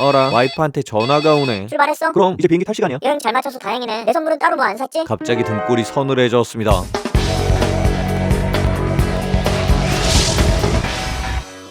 어라, 와이프한테 전화가 오네. 출발했어? 그럼 이제 비행기 탈 시간이야. 여행 잘 맞춰서 다행이네. 내 선물은 따로 뭐 안 샀지? 갑자기 등골이 서늘해졌습니다.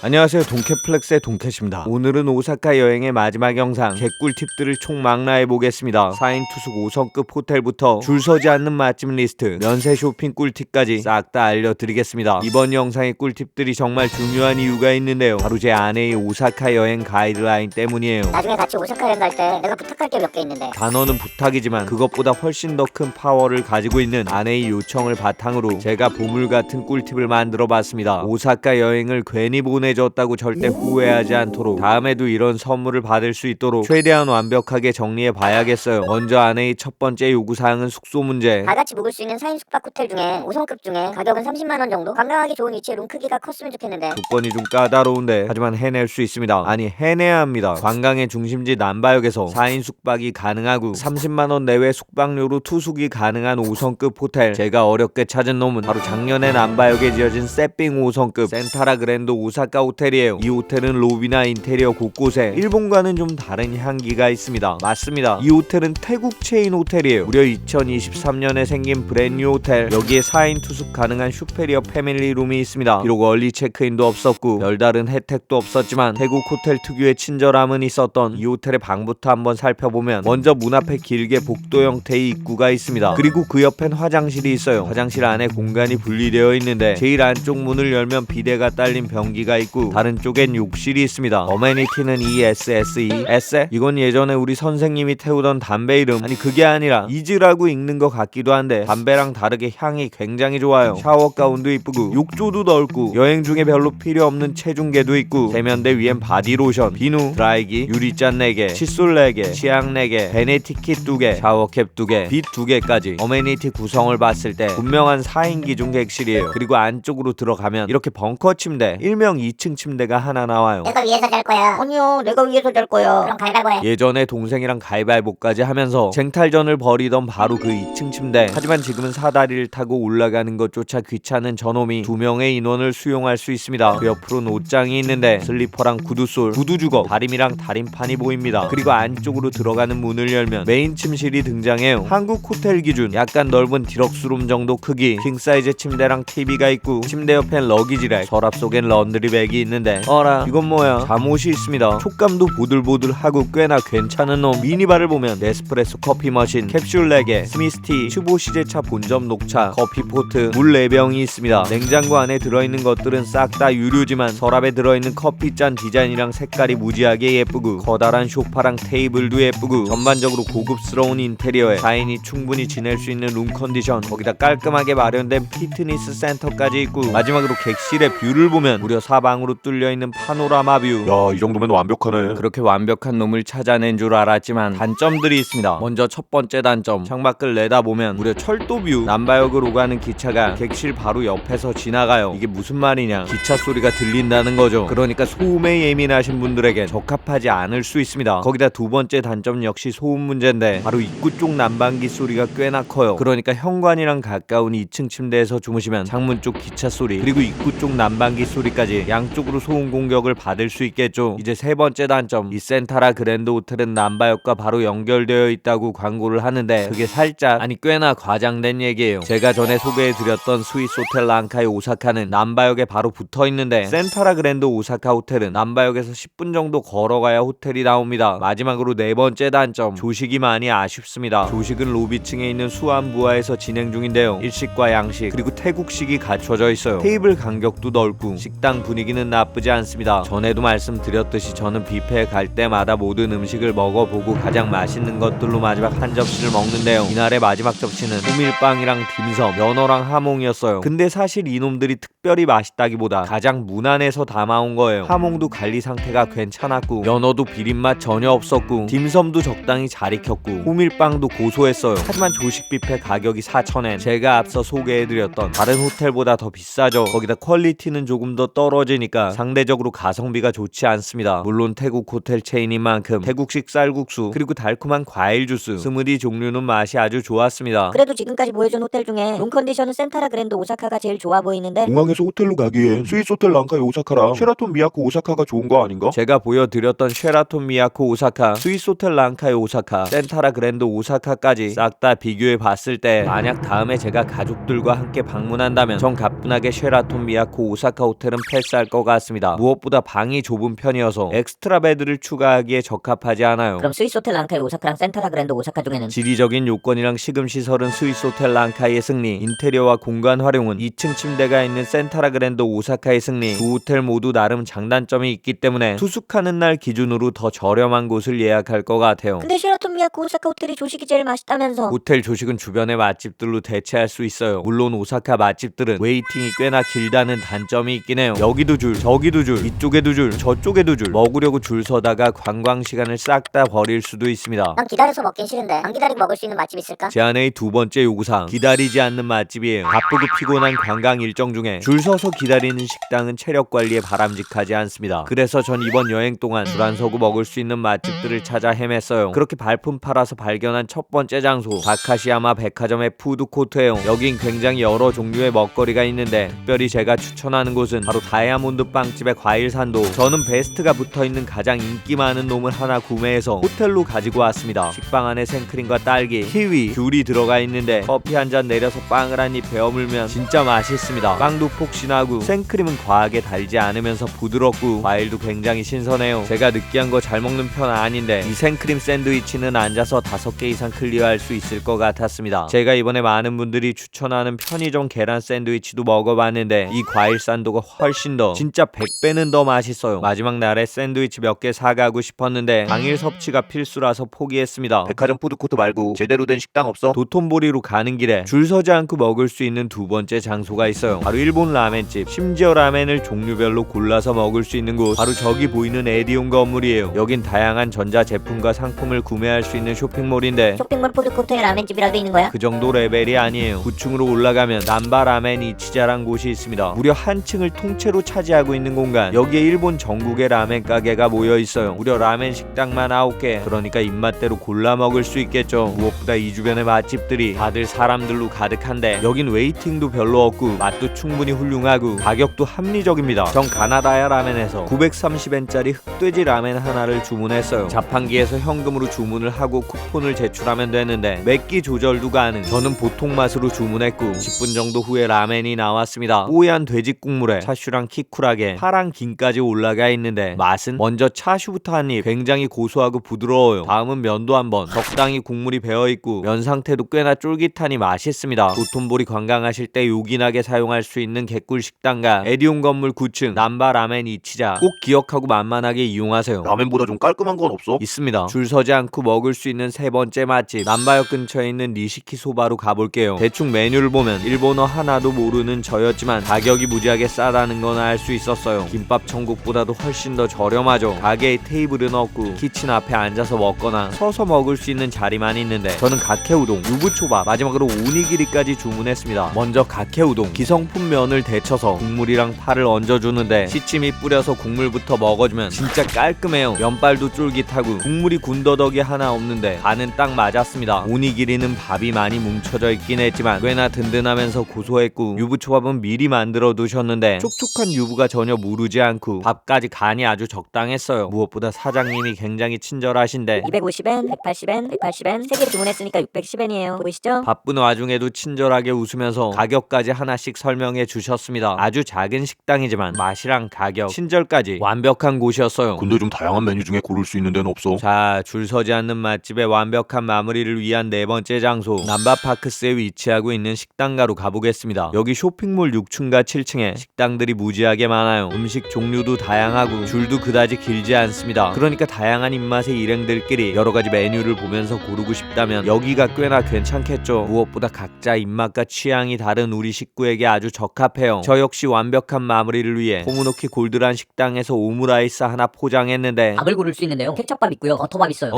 안녕하세요, 동캐플렉스의 동캐십니다. 오늘은 오사카 여행의 마지막 영상 개꿀 팁들을 총망라해보겠습니다. 4인 투숙 5성급 호텔부터 줄 서지 않는 맛집 리스트, 면세 쇼핑 꿀팁까지 싹 다 알려드리겠습니다. 이번 영상의 꿀팁들이 정말 중요한 이유가 있는데요, 바로 제 아내의 오사카 여행 가이드라인 때문이에요. 나중에 같이 오사카 여행 갈 때 내가 부탁할 게 몇 개 있는데. 단어는 부탁이지만 그것보다 훨씬 더 큰 파워를 가지고 있는 아내의 요청을 바탕으로 제가 보물 같은 꿀팁을 만들어봤습니다. 오사카 여행을 괜히 보내줬다고 절대 후회하지 않도록, 다음에도 이런 선물을 받을 수 있도록 최대한 완벽하게 정리해봐야겠어요. 먼저 아내의 첫 번째 요구사항은 숙소 문제. 다 같이 묵을 수 있는 4인 숙박 호텔 중에 5성급 중에 가격은 30만원 정도, 관광하기 좋은 위치에 룸 크기가 컸으면 좋겠는데. 조건이 좀 까다로운데 하지만 해낼 수 있습니다. 아니, 해내야 합니다. 관광의 중심지 남바역에서 4인 숙박이 가능하고 30만원 내외 숙박료로 투숙이 가능한 5성급 호텔, 제가 어렵게 찾은 놈은 바로 작년에 남바역에 지어진 세핑 5성급 센타라 그랜드 오사카 호텔이에요. 이 호텔은 로비나 인테리어 곳곳에 일본과는 좀 다른 향기가 있습니다. 맞습니다, 이 호텔은 태국 체인 호텔이에요. 무려 2023년에 생긴 브랜뉴 호텔. 여기에 4인 투숙 가능한 슈페리어 패밀리 룸이 있습니다. 비록 얼리 체크인도 없었고 별다른 혜택도 없었지만 태국 호텔 특유의 친절함은 있었던 이 호텔의 방부터 한번 살펴보면, 먼저 문 앞에 길게 복도 형태의 입구가 있습니다. 그리고 그 옆엔 화장실이 있어요. 화장실 안에 공간이 분리되어 있는데 제일 안쪽 문을 열면 비데가 딸린 변기가 있고 다른 쪽엔 욕실이 있습니다. 어메니티는 ESSE. 에세? 이건 예전에 우리 선생님이 태우던 담배 이름, 아니 그게 아니라 이즈라고 읽는 것 같기도 한데 담배랑 다르게 향이 굉장히 좋아요. 샤워 가운도 이쁘고 욕조도 넓고 여행 중에 별로 필요 없는 체중계도 있고 세면대 위엔 바디로션, 비누, 드라이기, 유리잔 4개, 칫솔 4개, 치약 4개, 베네티킷 2개, 샤워캡 2개, 빛 2개까지. 어메니티 구성을 봤을 때 분명한 4인 기준 객실이에요. 그리고 안쪽으로 들어가면 이렇게 벙커 침대, 일명 2층 침대가 하나 나와요. 내가 위에서 잘 거야. 아니요, 내가 위에서 잘 거야. 그럼 가위바위보 해. 예전에 동생이랑 가위바위보까지 하면서 쟁탈전을 벌이던 바로 그 2층 침대. 하지만 지금은 사다리를 타고 올라가는 것조차 귀찮은 저놈이 2명의 인원을 수용할 수 있습니다. 그 옆으로는 옷장이 있는데 슬리퍼랑 구두솔, 구두주걱, 다림이랑 다림판이 보입니다. 그리고 안쪽으로 들어가는 문을 열면 메인 침실이 등장해요. 한국 호텔 기준 약간 넓은 디럭스룸 정도 크기, 킹사이즈 침대랑 TV가 있고 침대 옆엔 러기지랙, 서랍 속엔 런드리백이 있는데 어라, 이건 뭐야? 잠옷이 있습니다. 촉감도 보들보들하고 꽤나 괜찮은 놈. 미니바를 보면 네스프레소 커피 머신, 캡슐 4개, 스미스티, 슈보 시제차 본점 녹차, 커피포트, 물 4병이 있습니다. 냉장고 안에 들어있는 것들은 싹 다 유료지만 서랍에 들어있는 커피잔 디자인이랑 색깔이 무지하게 예쁘고 커다란 소파랑 테이블도 예쁘고 전반적으로 고급스러운 인테리어에 4인이 충분히 지낼 수 있는 룸 컨디션, 거기다 깔끔하게 마련된 피트니스 센터까지 있고 마지막으로 객실의 뷰를 보면 무려 사방으로 뚫려있는 파노라마 뷰. 야, 이 정도면 완벽하네. 그렇게 완벽한 놈을 찾아낸 줄 알았지만 단점들이 있습니다. 먼저 첫 번째 단점, 창밖을 내다보면 무려 철도 뷰. 남바역으로 가는 기차가 객실 바로 옆에서 지나가요. 이게 무슨 말이냐, 기차 소리가 들린다는 거죠. 그러니까 소음에 예민하신 분들에게 적합하지 않을 수 있습니다. 거기다 두 번째 단점 역시 소음 문제인데 바로 입구 쪽 난방기 소리가 꽤나 커요. 그러니까 현관이랑 가까운 2층 침대에서 주무시면 창문 쪽 기차 소리 그리고 입구 쪽 난방기 소리까지 양쪽으로 소음 공격을 받을 수 있겠죠. 이제 세 번째 단점, 이 센타라 그랜드 호텔은 남바역과 바로 연결되어 있다고 광고를 하는데 그게 살짝, 아니 꽤나 과장된 얘기예요. 제가 전에 소개해드렸던 스위스 호텔 랑카이 오사카는 남바역에 바로 붙어있는데 센타라 그랜드 오사카 호텔은 남바역에서 10분 정도 걸어가야 호텔이 나옵니다. 마지막으로 네 번째 단점, 조식이 많이 아쉽습니다. 조식은 로비층에 있는 수안부아에서 진행 중인데요, 일식과 양식 그리고 태국식이 갖춰져 있어요. 테이블 간격도 넓고 식당 분위기는 나쁘지 않습니다. 전에도 말씀드렸듯이 저는 뷔페에 갈 때마다 모든 음식을 먹어보고 가장 맛있는 것들로 마지막 한 접시를 먹는데요, 이날의 마지막 접시는 호밀빵이랑 딤섬, 연어랑 하몽이었어요. 근데 사실 이놈들이 특별히 맛있다기보다 가장 무난해서 담아온 거예요. 하몽도 관리 상태가 괜찮았고 연어도 비린맛 전혀 없었고 딤섬도 적당히 잘 익혔고 호밀빵도 고소했어요. 하지만 조식 뷔페 가격이 4,000엔, 제가 앞서 소개해드렸던 다른 호텔보다 더 비싸죠. 거기다 퀄리티는 조금 더 떨어지니까 보니까 상대적으로 가성비가 좋지 않습니다. 물론 태국 호텔 체인인 만큼 태국식 쌀국수 그리고 달콤한 과일 주스, 스무디 종류는 맛이 아주 좋았습니다. 그래도 지금까지 보여준 호텔 중에 룸 컨디션은 센타라 그랜드 오사카가 제일 좋아 보이는데 공항에서 호텔로 가기엔 스위스 호텔 랑카의 오사카랑 쉐라톤 미야코 오사카가 좋은 거 아닌가? 제가 보여드렸던 쉐라톤 미야코 오사카, 스위스 호텔 랑카의 오사카, 센타라 그랜드 오사카까지 싹 다 비교해 봤을 때 만약 다음에 제가 가족들과 함께 방문한다면 전 가뿐하게 쉐라톤 미야코 오사카 호텔은 패스할 것 같습니다. 무엇보다 방이 좁은 편이어서 엑스트라 베드를 추가하기에 적합하지 않아요. 그럼 스위스 호텔 랑카의 오사카랑 센타라 그랜드 오사카 중에는 지리적인 요건이랑 시금 시설은 스위스 호텔 랑카이의 승리, 인테리어와 공간 활용은 2층 침대가 있는 센타라 그랜드 오사카의 승리. 두 호텔 모두 나름 장단점이 있기 때문에 투숙하는 날 기준으로 더 저렴한 곳을 예약할 것 같아요. 근데 쉐라톤 미야코 오사카 호텔이 조식이 제일 맛있다면서. 호텔 조식은 주변의 맛집들로 대체할 수 있어요. 물론 오사카 맛집들은 웨이팅이 꽤나 길다는 단점이 있긴 해요. 여기도 줄, 저기도 줄, 이쪽에도 줄, 저쪽에도 줄. 먹으려고 줄 서다가 관광 시간을 싹 다 버릴 수도 있습니다. 난 기다려서 먹긴 싫은데 안 기다리고 먹을 수 있는 맛집 있을까? 제안의 두 번째 요구사항, 기다리지 않는 맛집이에요. 바쁘고 피곤한 관광 일정 중에 줄 서서 기다리는 식당은 체력 관리에 바람직하지 않습니다. 그래서 전 이번 여행 동안 줄 안 서고 먹을 수 있는 맛집들을 찾아 헤맸어요. 그렇게 발품 팔아서 발견한 첫 번째 장소, 다카시야마 백화점의 푸드코트예요. 여긴 굉장히 여러 종류의 먹거리가 있는데 특별히 제가 추천하는 곳은 바로 다이아몬드 빵집의 과일산도. 저는 베스트가 붙어있는 가장 인기 많은 놈을 하나 구매해서 호텔로 가지고 왔습니다. 식빵 안에 생크림과 딸기, 키위, 귤이 들어가 있는데 커피 한 잔 내려서 빵을 한 입 베어물면 진짜 맛있습니다. 빵도 폭신하고 생크림은 과하게 달지 않으면서 부드럽고 과일도 굉장히 신선해요. 제가 느끼한 거 잘 먹는 편 아닌데 이 생크림 샌드위치는 앉아서 5개 이상 클리어할 수 있을 것 같았습니다. 제가 이번에 많은 분들이 추천하는 편의점 계란 샌드위치도 먹어봤는데 이 과일 산도가 훨씬 더, 진짜 100배는 더 맛있어요. 마지막 날에 샌드위치 몇 개 사가고 싶었는데 당일 섭취가 필수라서 포기했습니다. 백화점 푸드코트 말고 제대로 된 식당 없어? 도톤보리로 가는 길에 줄 서지 않고 먹을 수 있는 두 번째 장소가 있어요. 바로 일본 라멘집. 심지어 라멘을 종류별로 골라서 먹을 수 있는 곳, 바로 저기 보이는 에디온 건물이에요. 여긴 다양한 전자제품과 상품을 구매할 수 있는 쇼핑몰인데 쇼핑몰 푸드코트에 라멘집이라 돼 있는 거야? 그 정도 레벨이 아니에요. 9층으로 올라가면 남바 라멘 이치자란 곳이 있습니다. 무려 한 층을 통째로 차지하고 있는 공간. 여기에 일본 전국의 라멘 가게가 모여 있어요. 무려 라멘 식당만 9개. 그러니까 입맛대로 골라 먹을 수 있겠죠. 무엇보다 이 주변의 맛집들이 다들 사람들로 가득한데 여긴 웨이팅도 별로 없고 맛도 충분히 훌륭하고 가격도 합리적입니다. 전 가나다야 라멘에서 930엔짜리 흑돼지 라멘 하나를 주문했어요. 자판기에서 현금으로 주문을 하고 쿠폰을 제출하면 되는데 맵기 조절도 가능. 저는 보통 맛으로 주문했고 10분 정도 후에 라멘이 나왔습니다. 뽀얀 돼지 국물에 차슈랑 키쿠라게 파랑 김까지 올라가 있는데 맛은 먼저 차슈부터 한 입. 굉장히 고소하고 부드러워요. 다음은 면도 한번. 적당히 국물이 배어있고 면 상태도 꽤나 쫄깃하니 맛있습니다. 도톤보리 관광하실 때 요긴하게 사용할 수 있는 개꿀 식당과 에디온 건물 9층 남바 라멘 이치자 꼭 기억하고 만만하게 이용하세요. 라멘보다 좀 깔끔한 건 없어? 있습니다. 줄 서지 않고 먹을 수 있는 세 번째 맛집, 남바역 근처에 있는 니시키 소바로 가볼게요. 대충 메뉴를 보면 일본어 하나도 모르는 저였지만 가격이 무지하게 싸다는 건 알 수 있었어요. 김밥 천국보다도 훨씬 더 저렴하죠. 가게에 테이블은 없고 키친 앞에 앉아서 먹거나 서서 먹을 수 있는 자리만 있는데 저는 가케우동, 유부초밥, 마지막으로 오니기리까지 주문했습니다. 먼저 가케우동, 기성품 면을 데쳐서 국물이랑 파를 얹어주는데 시치미 뿌려서 국물부터 먹어주면 진짜 깔끔해요. 면발도 쫄깃하고 국물이 군더더기 하나 없는데 간은 딱 맞았습니다. 오니기리는 밥이 많이 뭉쳐져 있긴 했지만 꽤나 든든하면서 고소했고 유부초밥은 미리 만들어 두셨는데 촉촉한 유부가 전혀 무르지 않고 밥까지 간이 아주 적당했어요. 무엇보다 사장님이 굉장히 친절하신데 250엔, 180엔, 180엔 3개 주문했으니까 610엔이에요. 보이시죠? 바쁜 와중에도 친절하게 웃으면서 가격까지 하나씩 설명해 주셨습니다. 아주 작은 식당이지만 맛이랑 가격, 친절까지 완벽한 곳이었어요. 근데 좀 다양한 메뉴 중에 고를 수 있는 데는 없어? 자, 줄 서지 않는 맛집의 완벽한 마무리를 위한 네 번째 장소, 남바파크스에 위치하고 있는 식당가로 가보겠습니다. 여기 쇼핑몰 6층과 7층에 식당들이 무지하게 많아요. 음식 종류도 다양하고 줄도 그다지 길지 않습니다. 그러니까 다양한 입맛의 일행들끼리 여러가지 메뉴를 보면서 고르고 싶다면 여기가 꽤나 괜찮겠죠. 무엇보다 각자 입맛과 취향이 다른 우리 식구에게 아주 적합해요. 저 역시 완벽한 마무리를 위해 호무노키 골드란 식당에서 오므라이스 하나 포장했는데 밥을 고를 수 있는데요. 케첩밥 있고요. 버터밥 있어요.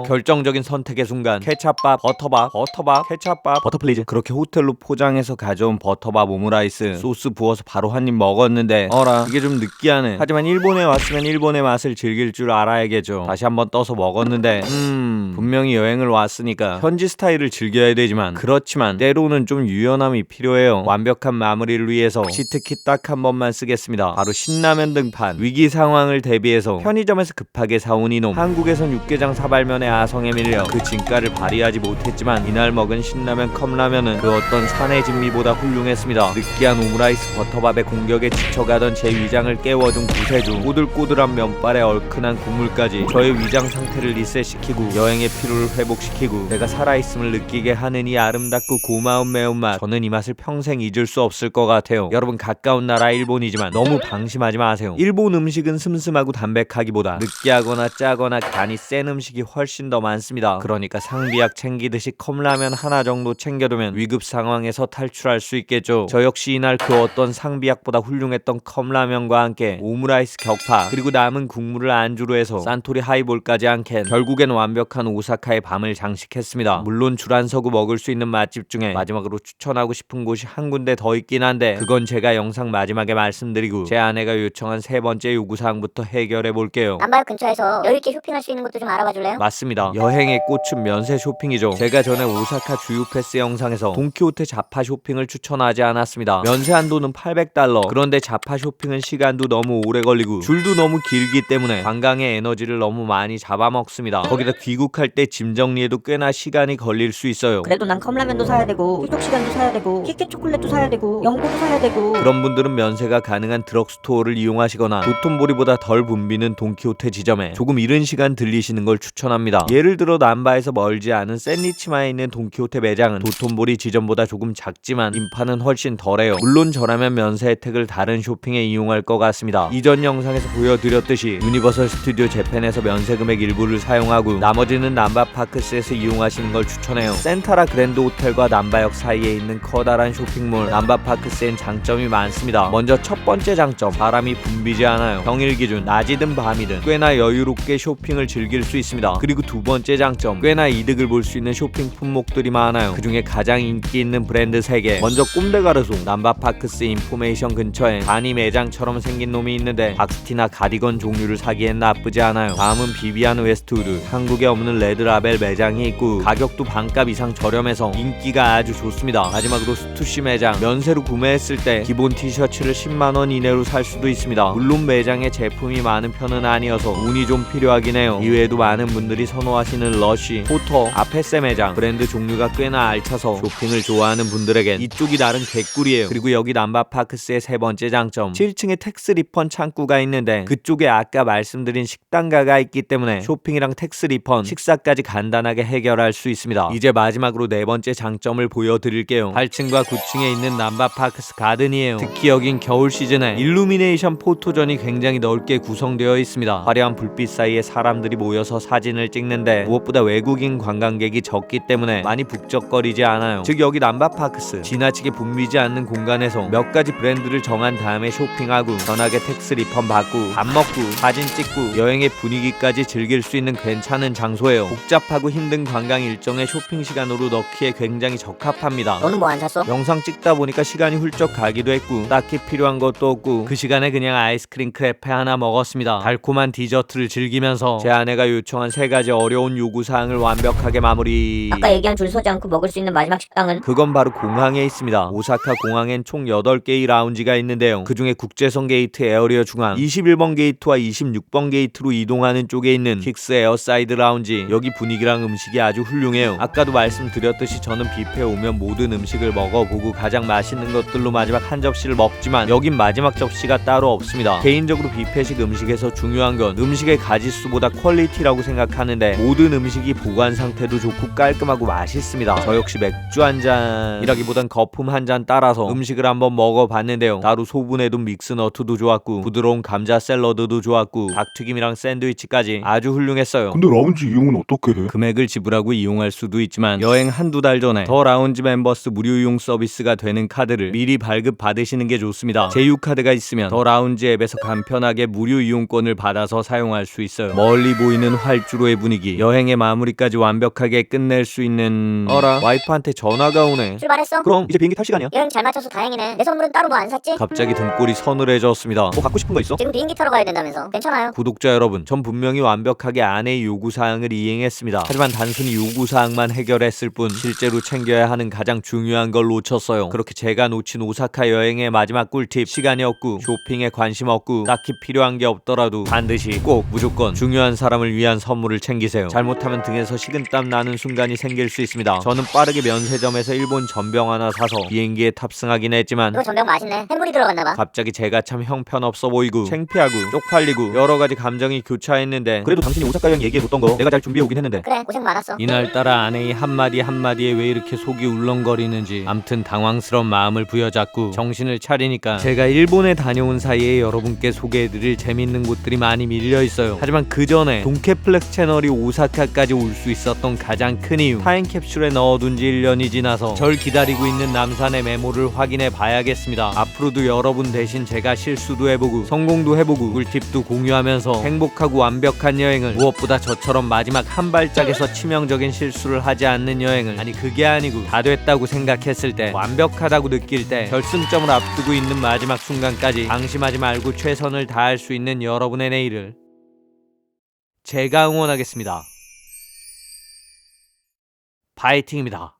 결정적인 선택의 순간 케찹밥, 버터밥, 케찹밥, 버터 플리즈. 그렇게 호텔로 포장해서 가져온 버터밥 오므라이스 소스 부어서 바로 한 입 먹었는데 어라 이게 좀 느끼하네. 하지만 일본에 왔으면 일본의 맛을 즐길 줄 알아야겠죠. 다시 한번 떠서 먹었는데 분명히 여행을 왔으니까 현지 스타일을 즐겨야 되지만 그렇지만 때로는 좀 유연함이 필요해요. 완벽한 마무리를 위해서 치트키 딱 한 번만 쓰겠습니다. 바로 신라면 등판. 위기 상황을 대비해서 편의점에서 급하게 사온 이놈. 한국에선 육개장 사발면에 아성에 밀려 그 진가를 발휘하지 못했지만 이날 먹은 신라면 컵라면은 그 어떤 산의 진미보다 훌륭했습니다. 느끼한 오므라이스 버터밥의 공격에 지쳐가던 제 위장을 깨워준 구세주, 꼬들꼬들한 면발에 얼큰한 국물까지 저의 위장 상태를 리셋시키고 여행의 피로를 회복시키고 내가 살아있음을 느끼게 하는 이 아름답고 고마운 매운맛. 저는 이 맛을 평생 잊을 수 없을 것 같아요. 여러분, 가까운 나라 일본이지만 너무 방심하지 마세요. 일본 음식은 슴슴하고 담백하기보다 느끼하거나 짜거나 간이 센 음식이 훨씬 더 많습니다. 그러니까 상비약 챙기듯이 컵라면 하나 정도 챙겨두면 위급 상황에서 탈출할 수 있겠죠. 저 역시 이날 그 어떤 상비약보다 훌륭했던 컵라면과 함께 오므라이스 격파, 그리고 남은 국물을 안주로 해서 산토리 하이볼까지 한 캔. 결국엔 완벽한 오사카의 밤을 장식했습니다. 물론 줄 안 서고 먹을 수 있는 맛집 중에 마지막으로 추천하고 싶은 곳이 한 군데 더 있긴 한데 그건 제가 영상 마지막에 말씀드리고 제 아내가 요청한 세 번째 요구사항부터 해결해 볼게요. 남바역 근처에서 여유있게 쇼핑할 수 있는 것도 좀 알아봐 줄래요? 맞습니다. 여행의 꽃은 면세 쇼핑이죠. 제가 전에 오사카 주유 패스 영상에서 돈키호테 자파 쇼핑을 추천하지 않았습니다. 면세 한도는 $800. 그런데 자파 쇼핑은 시간도 너무 오래 걸리고 줄도 너무 길기 때문에 관광의 에너지를 너무 많이 잡아먹습니다. 거기다 귀국할 때 짐 정리에도 꽤나 시간이 걸릴 수 있어요. 그래도 난 컵라면도 사야 되고 휴족 시간도 사야 되고 키케 초콜릿도 사야 되고 연고도 사야 되고. 그런 분들은 면세가 가능한 드럭스토어를 이용하시거나 도톤보리보다 덜 붐비는 돈키호테 지점에 조금 이른 시간 들리시는 걸 추천합니다. 예를 들어 남바에서 멀지 않은 샌리치마에 있는 돈키호테 매장은 도톤보리 지점보다 조금 작지만 인파는 훨씬 덜해요. 물론 저라면 면세 혜택을 다른 쇼핑에 이용할 것 같습니다. 이전 영상에서 보여드렸듯이 유니버설 스튜디오 재팬에서 면세 금액 일부를 사용하고 나머지는 남바파크스에서 이용하시는 걸 추천해요. 센타라 그랜드 호텔과 남바역 사이에 있는 커다란 쇼핑몰 남바파크스엔 장점이 많습니다. 먼저 첫 번째 장점, 바람이 붐비지 않아요. 평일 기준 낮이든 밤이든 꽤나 여유롭게 쇼핑을 즐길 수 있습니다. 그리고 두 번째 장점, 꽤나 이득을 볼 수 있는 쇼핑 품목들이 많아요. 그중에 가장 인기 있는 브랜드 3개. 먼저 꼼데가르송. 남바파크스 인포메이션 근처에 바니 매장처럼 생긴 놈이 있는데 박스티나 가디건 종류를 사기엔 나쁘지 않아요. 다음은 비비안 웨스트우드. 한국에 없는 레드라벨 매장이 있고 가격도 반값 이상 저렴해서 인기가 아주 좋습니다. 마지막으로 스투시 매장. 면세로 구매했을 때 기본 티셔츠를 10만원 이내로 살 수도 있습니다. 물론 매장에 제품이 많은 편은 아니어서 운이 좀 필요하긴 해요. 이외에도 많은 분들이 선호하시는 러쉬, 포터, 아페세 매장. 브랜드 종류가 꽤나 알차서 쇼핑을 좋아하는 분들에겐 이쪽이 나름 개꿀이에요. 그리고 여기 남바파크스의 세 번째 장점, 7층에 텍스 리펀 창구가 있는데 그쪽에 아까 말씀드린 식당가가 있기 때문에 쇼핑이랑 텍스 리펀, 식사까지 간단하게 해결할 수 있습니다. 이제 마지막으로 네 번째 장점을 보여드릴게요. 8층과 9층에 있는 남바파크스 가든이에요. 특히 여긴 겨울 시즌에 일루미네이션 포토존이 굉장히 넓게 구성되어 있습니다. 화려한 불빛 사이에 사람들이 모여서 사진을 찍는데 무엇보다 외국인 관광객이 적기 때문에 많이 북적거리지 않아요. 즉 여기 남바파크스, 지나치게 붐비지 않는 공간에서 몇 가지 브랜드를 정한 다음에 쇼핑하고 편하게 텍스 리펀 받고 밥 먹고 사진 찍고 여행의 분위기까지 즐길 수 있는 괜찮은 장소예요. 복잡하고 힘든 관광 일정에 쇼핑 시간으로 넣기에 굉장히 적합합니다. 너는 뭐 안 샀어? 영상 찍다 보니까 시간이 훌쩍 가기도 했고 딱히 필요한 것도 없고 그 시간에 그냥 아이스크림 크레페 하나 먹었습니다. 달콤한 디저트를 즐기면서 제 아내가 요청한 3가지 어려운 요구사항을 완벽하게 마무리. 아까 얘기한 줄 서지 않고 먹을 수 있는 마지막 식당은? 그건 바로 공항에 있습니다. 오사카 공항엔 총 8개의 라운지가 있는데요. 그중에 국제선 게이트 에어리어 중앙 21번 게이트와 26번 게이트로 이동하는 쪽에 있는 킥스 에어사이드 라운지. 여기 분위기랑 음식이 아주 훌륭해요. 아까도 말씀드렸듯이 저는 뷔페에 오면 모든 음식을 먹어보고 가장 맛있는 것들로 마지막 한 접시를 먹지만 여긴 마지막 접시가 따로 없습니다. 개인적으로 뷔페식 음식에서 중요한 건 음식의 가짓수보다 퀄리티라고 생각하는데 모든 음식이 보관 상태도 좋고 깔끔하고 맛있습니다. 저 역시 맥주 한 잔이라기보단 거품 한 잔 따라서 음식을 한번 먹어봤는데요. 따로 소분해둔 믹스너트도 좋았고 부드러운 감자 샐러드도 좋았고 닭튀김이랑 샌드위치까지 아주 훌륭했어요. 근데 라운지 이용은 어떻게 해? 금액을 지불하고 이용할 수도 있지만 여행 한두 달 전에 더 라운지 멤버스 무료 이용 서비스가 되는 카드를 미리 발급 받으시는 게 좋습니다. 제휴카드가 있으면 더 라운지 앱에서 간편하게 무료 이용권을 받아서 사용할 수 있어요. 멀리 보이는 활주로의 분위기 분위기, 여행의 마무리까지 완벽하게 끝낼 수 있는. 어라, 와이프한테 전화가 오네. 출발했어? 그럼 이제 비행기 탈 시간이야. 여행 잘 맞춰서 다행이네. 내 선물은 따로 뭐 안 샀지? 갑자기 등골이 서늘해졌습니다. 뭐 갖고 싶은 거 있어? 지금 비행기 타러 가야 된다면서. 괜찮아요. 구독자 여러분, 전 분명히 완벽하게 아내의 요구사항을 이행했습니다. 하지만 단순히 요구사항만 해결했을 뿐 실제로 챙겨야 하는 가장 중요한 걸 놓쳤어요. 그렇게 제가 놓친 오사카 여행의 마지막 꿀팁, 시간이 없고 쇼핑에 관심 없고 딱히 필요한 게 없더라도 반드시 꼭 무조건 중요한 사람을 위한 선물을 챙기세요. 잘못하면 등에서 식은땀 나는 순간이 생길 수 있습니다. 저는 빠르게 면세점에서 일본 전병 하나 사서 비행기에 탑승하긴 했지만 이거 전병 맛있네. 해물이 들어갔나봐. 갑자기 제가 참 형편없어 보이고 창피하고 쪽팔리고 여러가지 감정이 교차했는데 그래도 당신이 오사카 여행 얘기해뒀던 거 내가 잘 준비해 오긴 했는데. 그래, 고생 많았어. 이날따라 아내의 한마디 한마디에 왜 이렇게 속이 울렁거리는지 암튼 당황스러운 마음을 부여잡고 정신을 차리니까 제가 일본에 다녀온 사이에 여러분께 소개해드릴 재밌는 곳들이 많이 밀려있어요. 하지만 그 전에 동캐플렉스 채널이 오사카까지 올 수 있었던 가장 큰 이유, 타임캡슐에 넣어둔 지 1년이 지나서 절 기다리고 있는 남산의 메모를 확인해 봐야겠습니다. 앞으로도 여러분 대신 제가 실수도 해보고 성공도 해보고 꿀팁도 공유하면서 행복하고 완벽한 여행을, 무엇보다 저처럼 마지막 한 발짝에서 치명적인 실수를 하지 않는 여행을, 아니 그게 아니고 다 됐다고 생각했을 때, 완벽하다고 느낄 때, 결승점을 앞두고 있는 마지막 순간까지 방심하지 말고 최선을 다할 수 있는 여러분의 내일을 제가 응원하겠습니다. 파이팅입니다.